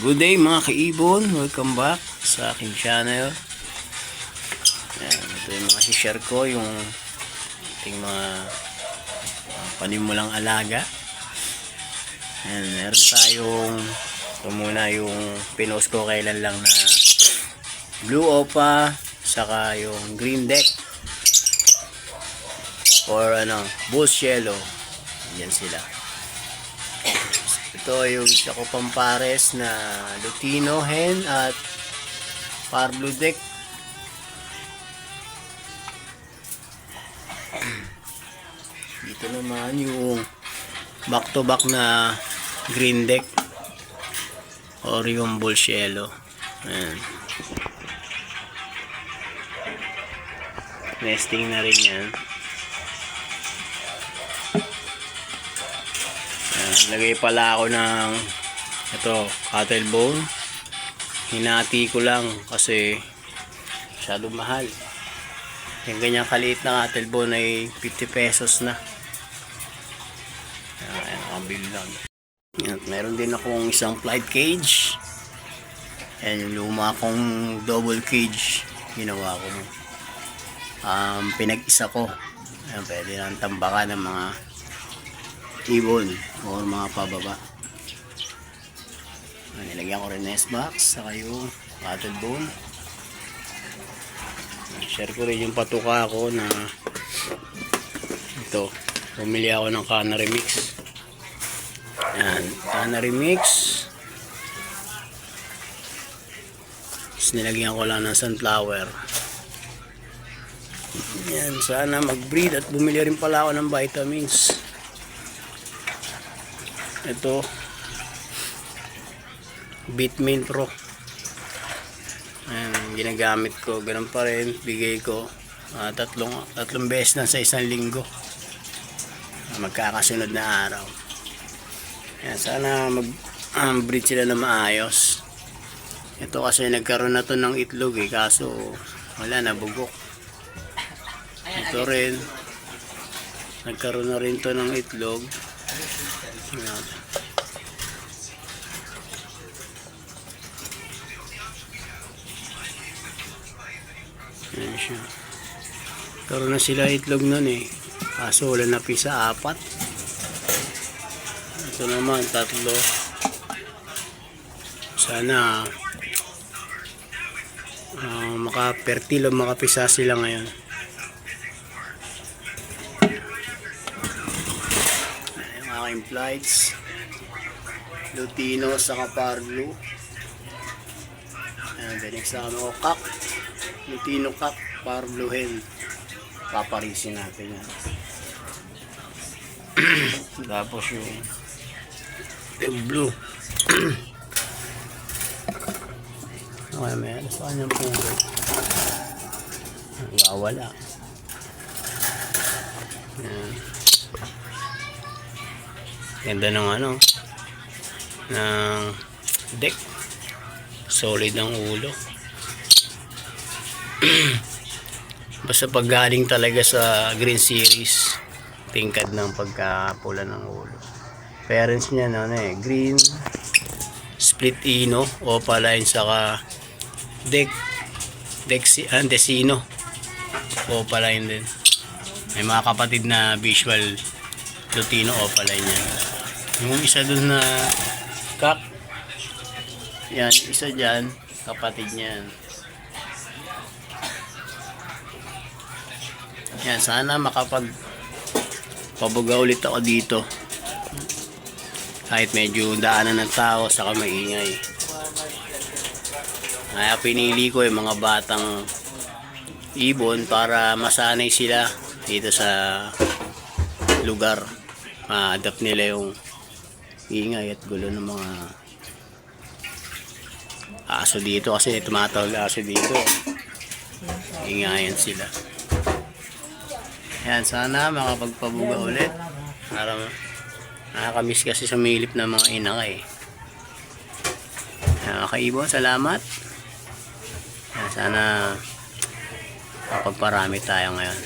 Good day mga kaibon, welcome back sa aking channel. Ayan, ito yung mga share ko, yung ating mga panimulang alaga. Ayan, meron tayong ito muna yung pinost ko kailan lang na blue opa saka yung green deck or bull yellow. Yan sila. Ito yung isa ko pampares na Lutino hen at Parblue deck. Dito naman yung back to back na green deck or yung bull yellow. Ayan. Nesting na rin yan. Lagay pala ako ng ito, cattle bone. Hinati ko lang kasi masyadong mahal. Yung ganyang kaliit na cattle bone ay 50 pesos na. Ayan, nakabili lang. Yan, meron din akong isang flight cage. Ayan, yung luma kong double cage. Ginawa ko. Pinag-isa ko. Ayan, pwede nang tambakan ng mga ibon o mga pababa. Nilagyan ko rin nest box saka yung cattle bone. Share ko rin yung patuka ko na ito, bumili ako ng canary mix. Yan, canary mix. Tapos nilagyan ko lang ng sunflower. Yan, sana mag-breed at bumili rin pala ako ng vitamins. Ito Bitmain Pro. Ayan, ginagamit ko, ganun pa rin, bigay ko tatlong beses na sa isang linggo, magkakasunod na araw. Ayan, sana mag-breed sila na maayos. Ito kasi nagkaroon na to ng itlog kaso wala, nabugok. Ito rin nagkaroon na rin to ng itlog. Ayan. Ayan siya. Karoon na sila itlog nun kaso wala na pisa, 4. Ito naman 3. Sana makapertil o makapisa sila ngayon. Aking flights Lutino saka Parblue. Ayan, next na kami kak Lutino kak, Parblue hen. Paparisin natin yan. Tapos yung blue. Okay, may sa kanyang pugo wawala. Ayan. Ganda ng ng deck. Solid ang ulo. Basta pag galing talaga sa green series, tingkad ng pagkapula ng ulo. Parents niya green, split ino, opaline saka Decino, opaline din. May mga kapatid na visual Lutino, opaline yan. Yung isa dun na kak, yan, isa dyan, kapatid niyan. Yan, sana pabuga ulit ako dito. Kahit medyo daanan ng tao, saka maingay. Kaya pinili ko yung mga batang ibon para masanay sila dito sa lugar. Ma-adapt nila yung ingay at gulo ng mga aso dito kasi tumatawag aso dito. Ingayan sila. Yan, sana makapagpabuga ulit. Para nakakamiss kasi sa milip ng mga inakay. Mga kaibon, salamat. Yan, sana makapagparami tayo ngayon.